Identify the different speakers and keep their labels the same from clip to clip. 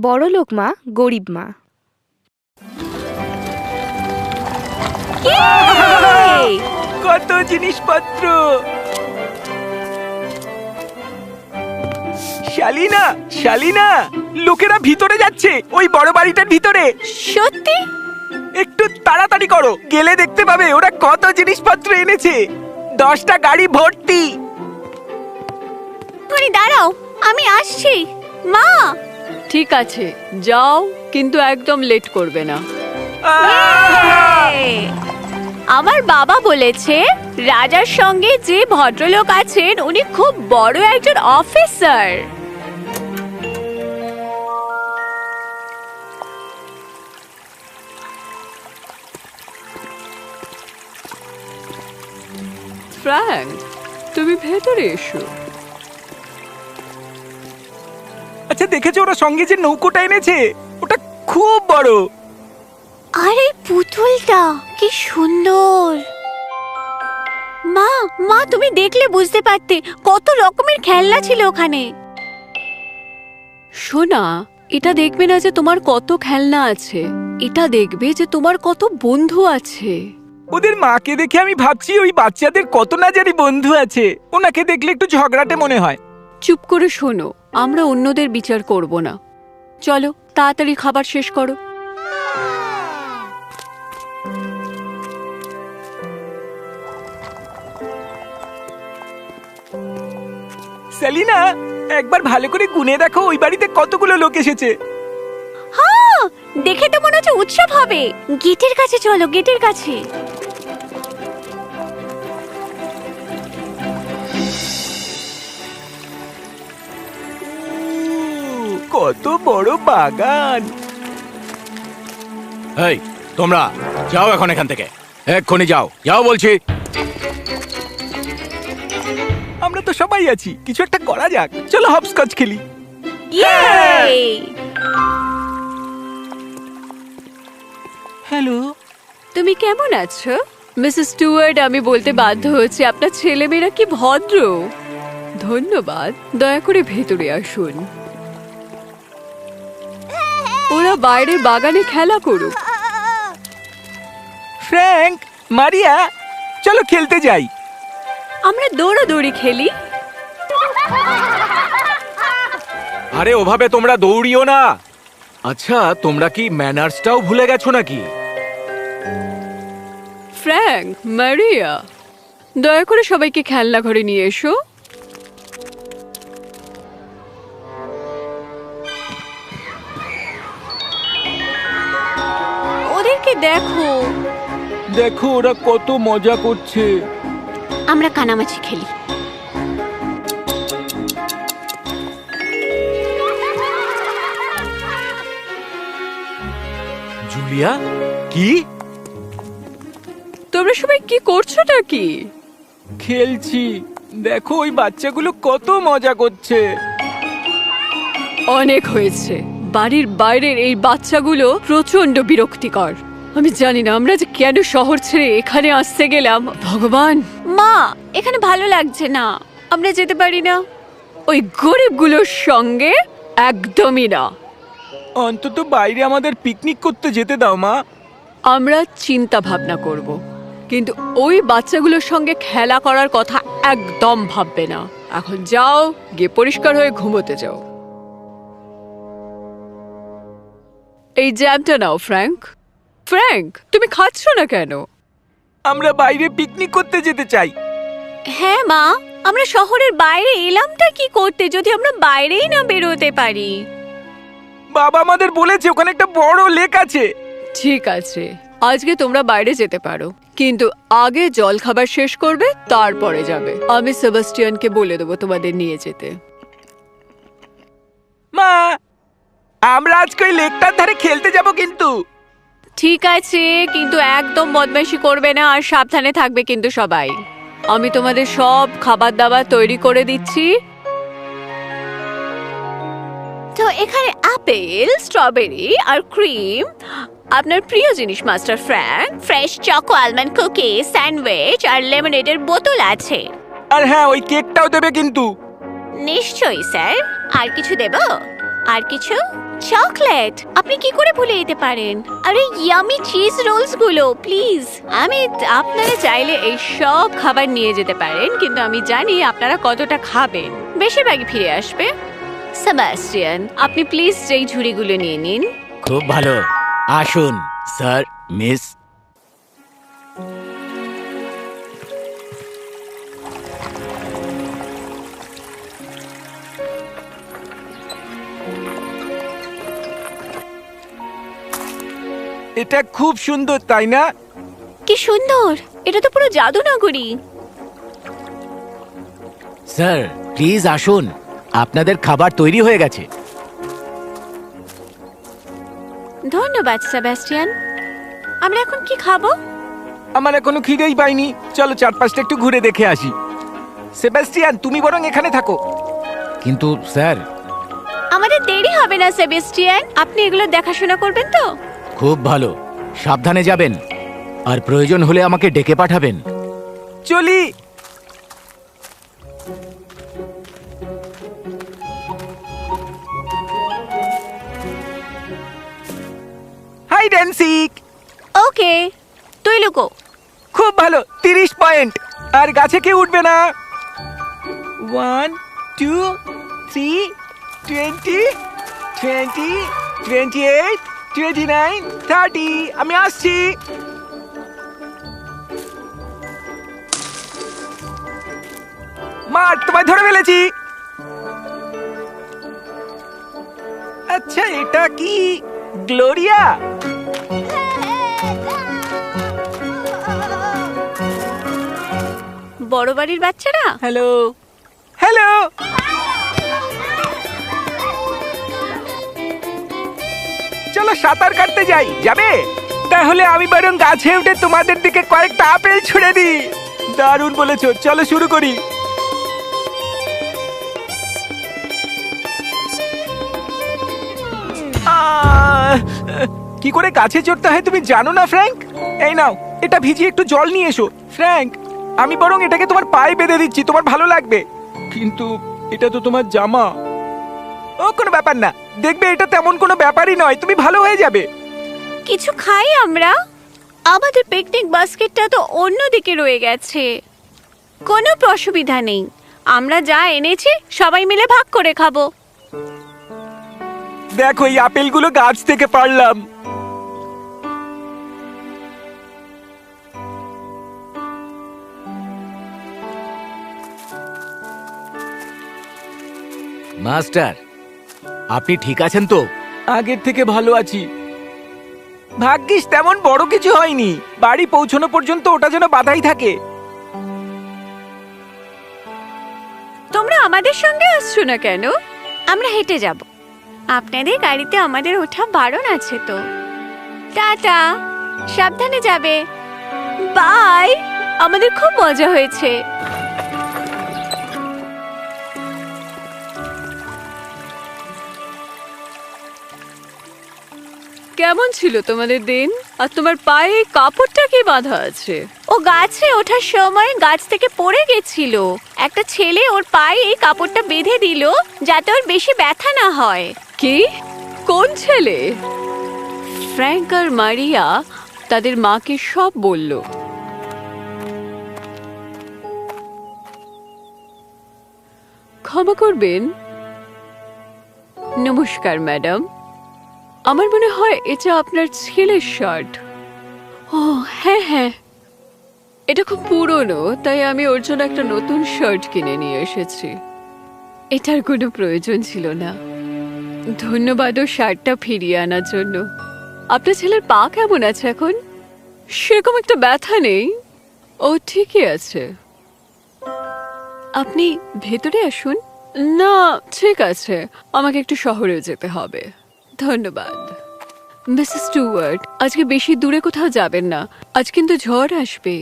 Speaker 1: বড়লোক মা, গরিব মা।
Speaker 2: কত জিনিসপত্র! শালিনা, শালিনা, লোকেরা ভিতরে যাচ্ছে, ওই বড় বাড়িটার ভিতরে।
Speaker 1: সত্যি?
Speaker 2: একটু তাড়াতাড়ি করো, গেলে দেখতে পাবে ওরা কত জিনিসপত্র এনেছে। 10টা গাড়ি ভর্তি।
Speaker 1: তুমি দাঁড়াও, আমি আসছি। মা,
Speaker 3: ঠিক আছে, যাও, কিন্তু একদম লেট করবে না।
Speaker 1: আমার বাবা বলেছে রাজার সঙ্গে যে ভদ্রলোক আছেন উনি খুব বড় একজন অফিসার।
Speaker 3: ফ্র্যাঙ্ক, তুমি ভেতরে এসো।
Speaker 2: আচ্ছা, দেখেছো ওরা সঙ্গে যে নৌকোটা এনেছে? ওটা খুব বড়।
Speaker 1: আরে পুতুলটা কি সুন্দর! মা, মা, তুমি দেখলে বুঝতে পারতে কত রকমের খেলনা ছিল ওখানে।
Speaker 3: সোনা, এটা দেখবে না যে তোমার কত খেলনা আছে, এটা দেখবে যে তোমার কত বন্ধু আছে।
Speaker 2: ওদের মাকে দেখে আমি ভাবছি ওই বাচ্চাদের কত না জানি বন্ধু আছে। ওনাকে দেখলে একটু ঝগড়াটে মনে হয়।
Speaker 3: চুপ করে শোনো, আমরা অন্যদের বিচার করব না। চলো, তাড়াতাড়ি খাবার শেষ করো।
Speaker 2: সেলিনা, একবার ভালো করে গুনে দেখো ওই বাড়িতে কতগুলো লোক এসেছে।
Speaker 1: হ্যাঁ, দেখে তো মনে হচ্ছে উৎসব হবে। গেটের কাছে চলো, গেটের কাছে।
Speaker 2: কত বড় বাগান!
Speaker 4: এই, তোমরা যাও এখন এখান থেকে, এক্ষুনি যাও, যাও বলছি।
Speaker 2: আমরা তো সবাই আছি, কিছু একটা করা যাক। চলো হপস্কচ খেলি। হ্যালো,
Speaker 3: তুমি কেমন আছো মিসেস স্টুয়ার্ট? আমি বলতে বাধ্য হচ্ছি, আপনার ছেলেমেয়েরা কি ভদ্র। ধন্যবাদ, দয়া করে ভেতরে আসুন। ওরা বাইরের বাগানে খেলা করুক।
Speaker 2: ফ্র্যাঙ্ক, মারিয়া, চলো খেলতে যাই।
Speaker 3: আমরা দৌড়াদৌড়ি খেলি।
Speaker 4: আরে ওভাবে তোমরা দৌড়িও না। আচ্ছা, তোমরা কি ম্যানার্সটাও ভুলে গেছো নাকি?
Speaker 3: ফ্র্যাঙ্ক, মারিয়া, দয়া করে সবাইকে খেলনা ঘরে নিয়ে এসো।
Speaker 1: ওদেরকে দেখো।
Speaker 2: দেখো ওরা কত মজা করছে।
Speaker 1: আমরা কানামাছি খেলি।
Speaker 4: জুলিয়া, কি?
Speaker 3: তোমরা সবাই কি করছোটা কি?
Speaker 2: খেলছি। দেখো ওই বাচ্চাগুলো কত মজা করছে।
Speaker 3: অনেক হয়েছে। বাড়ির বাইরের এই বাচ্চাগুলো প্রচন্ড বিরক্তিকর। আমি জানি না আমরা যে কেন শহর ছেড়ে এখানে আসতে গেলাম। ভগবান!
Speaker 1: মা, এখানে ভালো লাগছে না, আমরা যেতে পারি না?
Speaker 3: ওই গরিবগুলোর সঙ্গে একদমই না।
Speaker 2: অন্তত বাইরে আমাদের পিকনিক করতে যেতে দাও মা।
Speaker 3: আমরা চিন্তা ভাবনা করব, কিন্তু ওই বাচ্চাগুলোর সঙ্গে খেলা করার কথা একদম ভাববে না। এখন যাও, গিয়ে পরিষ্কার হয়ে ঘুমোতে যাও। এই জ্যামটা নাও ফ্র্যাঙ্ক। ফ্র্যাঙ্ক, তুমি খাচ্ছ না কেন?
Speaker 2: আমরা বাইরে পিকনিক করতে যেতে চাই।
Speaker 1: হ্যাঁ মা, আমরা শহরের বাইরে এলামটা কি করতে যদি আমরা বাইরেই না বেরোতে পারি?
Speaker 2: বাবা আমাদের বলেছে ওখানে একটা বড় লেক আছে।
Speaker 3: ঠিক আছে, আজকে তোমরা বাইরে যেতে পারো, কিন্তু আগে জল খাবার শেষ করবে, তারপরে যাবে। আমি সেবাস্টিয়ানকে বলে দেবো তোমাদের নিয়ে যেতে।
Speaker 2: মা, আমরা আজকে ওই লেকটার ধারে খেলতে যাব কিন্তু।
Speaker 3: ঠিক আছে, কিন্তু একদম বদমাইশি করবে না আর সাবধানে থাকবে কিন্তু সবাই। আমি তোমাদের সব খাবার দাবার তৈরি করে দিচ্ছি।
Speaker 1: তো এখানে আপেল, স্ট্রবেরি আর ক্রিম, আপনার প্রিয় জিনিস Master Frank, fresh choco almond cookie, sandwich আর লেমনেডের বোতল আছে।
Speaker 2: আর হ্যাঁ, ওই কেকটাও দেবে কিন্তু।
Speaker 1: নিশ্চয়ই স্যার। আর কিছু দেব? আর কিছু? চকলেট আপনি কি করে ভুলে যেতে পারেন? আরে ইয়ামি চিজ রোলস গুলো প্লিজ। আপনারা চাইলে এই সব খাবার নিয়ে যেতে পারেন, কিন্তু আমি জানি আপনারা কতটা খাবেন। বেশিরভাগই ফিরে আসবে। সেবাস্টিয়ান, আপনি প্লিজ যেই ঝুড়িগুলো নিয়ে নিন।
Speaker 5: খুব ভালো। আসুন স্যার, মিস।
Speaker 2: এটা খুব সুন্দর, তাই না?
Speaker 1: কি সুন্দর! এটা তো পুরো জাদু নগরী।
Speaker 5: স্যার প্লিজ আসুন, আপনাদের খাবার তৈরি হয়ে গেছে।
Speaker 1: ধন্যবাদ সেবাস্টিয়ান। আমরা এখন কি খাবো?
Speaker 2: আমার এখনো খিদেই পাইনি। চলো চারপাশটা একটু ঘুরে দেখে আসি। সেবাস্টিয়ান, তুমি বরং এখানে থাকো।
Speaker 5: কিন্তু স্যার।
Speaker 1: আমাদের দেরি হবে না সেবাস্টিয়ান, আপনি এগুলো দেখাশোনা করবেন তো?
Speaker 5: খুব ভালো, সাবধানে যাবেন, আর প্রয়োজন হলে আমাকে ডেকে পাঠাবেন।
Speaker 2: চলি। হাই ড্যান্সিক।
Speaker 1: ওকে, তুই লুকো।
Speaker 2: খুব ভালো, 30 পয়েন্ট। আর গাছে কেউ উঠবে না। 1 2 3 20 20 28 29 30। আমি আসছি। মার, তোমায় ধরে ফেলেছি। আচ্ছা, এটা কি গ্লোরিয়া?
Speaker 1: বড় বাড়ির বাচ্চারা,
Speaker 2: হ্যালো হ্যালো। চলো সাঁতার কাটতে যাই, যাবে? তাহলে আমি বরং গাছে উঠে তোমাদের দিকে কয়েকটা আপেল ছুঁড়ে দিই। দারুণ বলেছো, চলো শুরু করি। কি করে গাছে চড়তে হয় তুমি জানো না ফ্র্যাঙ্ক? এই নাও, এটা ভিজিয়ে একটু জল নিয়ে এসো। ফ্র্যাঙ্ক, আমি বরং এটাকে তোমার পায়ে বেঁধে দিচ্ছি, তোমার ভালো লাগবে। কিন্তু এটা তো তোমার জামা। ও কোনো ব্যাপার না, দেখবে এটা তেমন কোনো ব্যাপারই নয়, তুমি ভালো হয়ে যাবে।
Speaker 1: কিছু খাই আমরা? আমাদের পিকনিক বাস্কেটটা তো অন্যদিকে রয়ে গেছে। কোনো অসুবিধা নেই, আমরা যা এনেছি সবাই মিলে ভাগ করে খাবো।
Speaker 2: দেখো, এই আপেলগুলো গাছ থেকে পারলাম।
Speaker 5: মাস্টার, আপনি ঠিক আছেন তো?
Speaker 2: আগের থেকে ভালো আছি। ভাগ্যিস তেমন বড় কিছু হয়নি। বাড়ি পৌঁছানো পর্যন্ত ওটা যেন বাধাই থাকে।
Speaker 1: তোমরা আমাদের সঙ্গে আসছো না কেন? আমরা হেঁটে যাব। আপনাদের গাড়িতে আমাদের ওঠা বারণ আছে তো। টাটা, সাবধানে যাবে। বাই। আমাদের খুব মজা হয়েছে।
Speaker 3: কেমন ছিল তোমাদের দিন? আর তোমার পায়ে কাপড়টা কি বাঁধা আছে?
Speaker 1: ও গাছে ওঠার সময় গাছ থেকে পড়ে গেছিল। একটা ছেলে ওর পায়ে এই কাপড়টা বেঁধে দিল যাতে ওর বেশি ব্যথা না হয়।
Speaker 3: কি? কোন ছেলে? ফ্র্যাঙ্ক আর মারিয়া তাদের মাকে সব বলল। ক্ষমা করবেন। নমস্কার ম্যাডাম, আমার মনে হয় এটা আপনার ছেলের শার্ট। ও হ্যাঁ হ্যাঁ, এটা খুব পুরনো, তাই আমি ওর জন্য একটা নতুন শার্ট কিনে নিয়ে এসেছি। এটার কোনো প্রয়োজন ছিল না। ধন্যবাদ ও শার্টটা ফিরিয়ে আনার জন্য। আপনার ছেলের পা কেমন আছে এখন? সেরকম একটা ব্যথা নেই, ও ঠিকই আছে। আপনি ভেতরে আসুন। না ঠিক আছে, আমাকে একটু শহরে যেতে হবে। ধন্যবাদ। মিসেস স্টুয়ার্ট, আজকে বেশি দূরে কোথাও যাবেন না, আজ কিন্তু ঝড় আসবে।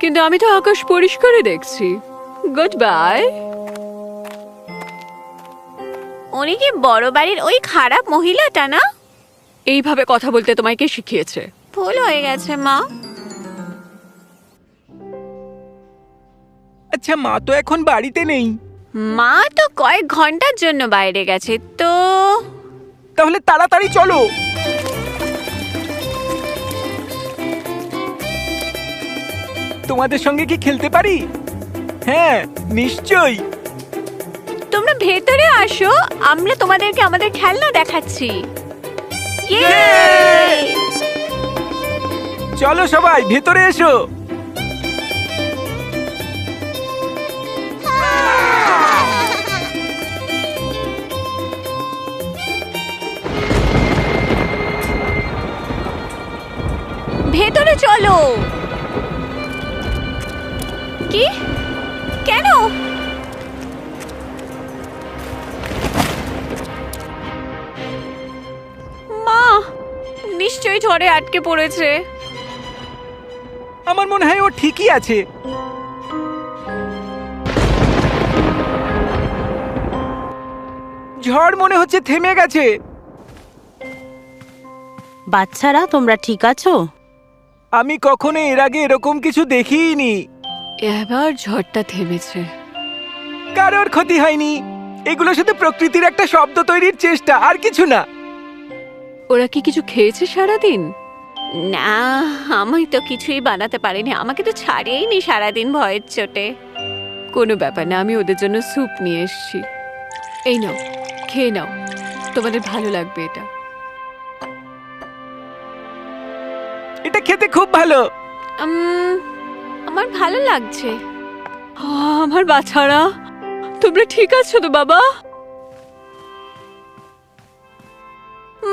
Speaker 3: কিন্তু আমি তো আকাশ পরিষ্কারই দেখছি। Good bye.
Speaker 1: উনি কি বড় বাড়ির ওই খারাপ মহিলাটা না?
Speaker 3: এইভাবে কথা বলতে তোমায় কে শিখিয়েছে?
Speaker 1: ভুল হয়ে গেছে মা।
Speaker 2: আচ্ছা, মা তো এখন বাড়িতে নেই।
Speaker 1: মা তো কয়েক ঘন্টার জন্য বাইরে গেছে তো।
Speaker 2: তাহলে তাড়াতাড়ি চলো। তোমাদের সঙ্গে কি খেলতে পারি? হ্যাঁ, নিশ্চয়ই।
Speaker 1: তোমরা ভেতরে আসো, আমরা তোমাদেরকে আমাদের খেলনা দেখাচ্ছি।
Speaker 2: চলো সবাই ভেতরে এসো।
Speaker 1: ভেতরে চলো। কি? কেন? মা নিশ্চয়ই ঝড়ে আটকে পড়েছে।
Speaker 2: আমার মনে হয় ও ঠিকই আছে। ঝড় মনে হচ্ছে থেমে গেছে।
Speaker 6: বাচ্চারা তোমরা ঠিক আছো?
Speaker 2: আমি কখনো এর আগে এরকম কিছু দেখিনি।
Speaker 3: এবার ঝড়টা থেমেছে।
Speaker 2: কারোর ক্ষতি হয়নি। এগুলো শুধু প্রকৃতির একটা শব্দ তৈরির চেষ্টা, আর কিছু না।
Speaker 3: ওরা কি কিছু খেয়েছে সারাদিন?
Speaker 1: না, আমি তো কিছুই বানাতে পারিনি, আমাকে তো ছাড়েইনি সারাদিন ভয়ের চোটে।
Speaker 3: কোনো ব্যাপার না, আমি ওদের জন্য স্যুপ নিয়ে এসেছি। এই নাও, খেয়ে নাও, তোমাদের ভালো লাগবে এটা।
Speaker 2: এটা খেতে খুব ভালো।
Speaker 1: আমার ভালো লাগছে।
Speaker 3: আমার বাচ্চারা, তোমরা ঠিক আছো তো বাবা?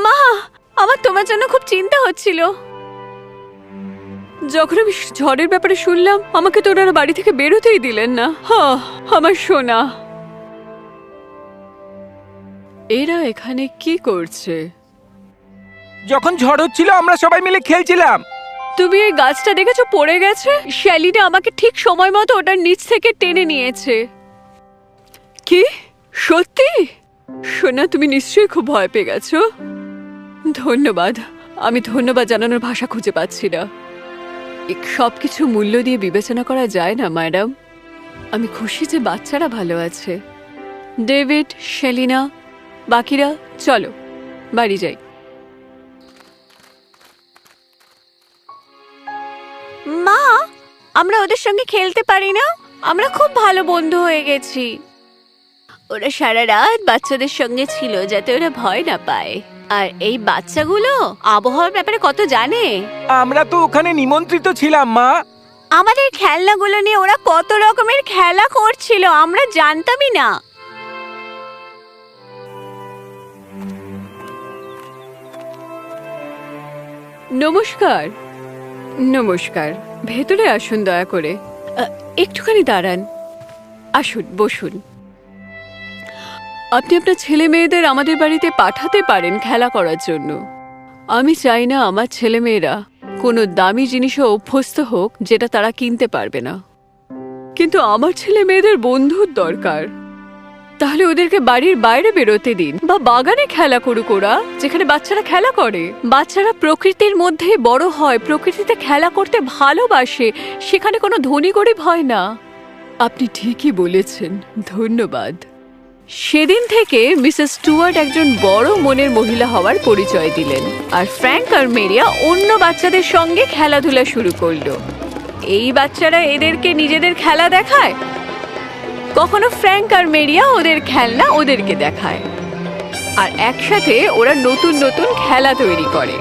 Speaker 1: মা, আমার তোমার জন্য খুব চিন্তা হচ্ছিল।
Speaker 3: যখন আমি ঝড়ের ব্যাপারে শুনলাম, আমাকে তো ওনারা বাড়ি থেকে বেরোতেই দিলেন না। আমার সোনা। এরা এখানে কি করছে?
Speaker 2: যখন ঝড় হচ্ছিল আমরা সবাই মিলে খেলছিলাম।
Speaker 3: তুমি এই গাছটা দেখেছো পড়ে গেছে? শ্যালিনা আমাকে ঠিক সময় মতো ওটার নিচ থেকে টেনে নিয়েছে। কি সত্যি? সোনা, তুমি নিশ্চয়ই খুব ভয় পেয়ে গেছো। ধন্যবাদ। আমি ধন্যবাদ জানানোর ভাষা খুঁজে পাচ্ছি না। সবকিছু মূল্য দিয়ে বিবেচনা করা যায় না ম্যাডাম। আমি খুশি যে বাচ্চারা ভালো আছে। ডেভিড, শ্যালিনা, বাকিরা চলো বাড়ি যাই।
Speaker 1: মা, আমরা ওদের সঙ্গে খেলতে পারি না? আমরা খুব ভালো বন্ধু হয়ে গেছি। ওরা সারা রাত বাচ্চাদের সঙ্গে ছিল যাতে ওরা ভয় না পায়। আর এই বাচ্চাগুলো আবহাওয়ার ব্যাপারে কত জানে।
Speaker 2: আমরা তো ওখানে নিমন্ত্রিত ছিলাম মা।
Speaker 1: আমাদের খেলনাগুলো নিয়ে ওরা কত রকমের খেলা করছিল, আমরা জানতামই না।
Speaker 3: নমস্কার। নমস্কার, ভেতরে আসুন দয়া করে। একটুখানি দাঁড়ান। আসুন, বসুন। আপনি আপনার ছেলে মেয়েদের আমাদের বাড়িতে পাঠাতে পারেন খেলা করার জন্য। আমি চাই না আমার ছেলে মেয়েরা কোনো দামি জিনিসে অভ্যস্ত হোক যেটা তারা কিনতে পারবে না। কিন্তু আমার ছেলে মেয়েদের বন্ধুর দরকার। তাহলে ওদেরকে বাড়ির বাইরে বেরোতে দিন, বা বাগানে খেলা করুক ওরা, যেখানে বাচ্চারা খেলা করে। বাচ্চারা প্রকৃতির মধ্যে বড় হয়, প্রকৃতিতে খেলা করতে ভালোবাসে, সেখানে কোনো ধনী গরিব হয় না। আপনি ঠিকই বলেছেন, ধন্যবাদ। সেদিন থেকে মিসেস স্টুয়ার্ট একজন বড় মনের মহিলা হওয়ার পরিচয় দিলেন, আর ফ্র্যাঙ্ক আর মেরিয়া অন্য বাচ্চাদের সঙ্গে খেলাধুলা শুরু করলো। এই বাচ্চারা এদেরকে নিজেদের খেলা দেখায়, কখনো ফ্র্যাঙ্ক আর মেরিয়া ওদের খেলনা ওদেরকে দেখায়, আর একসাথে ওরা নতুন নতুন খেলা তৈরি করে।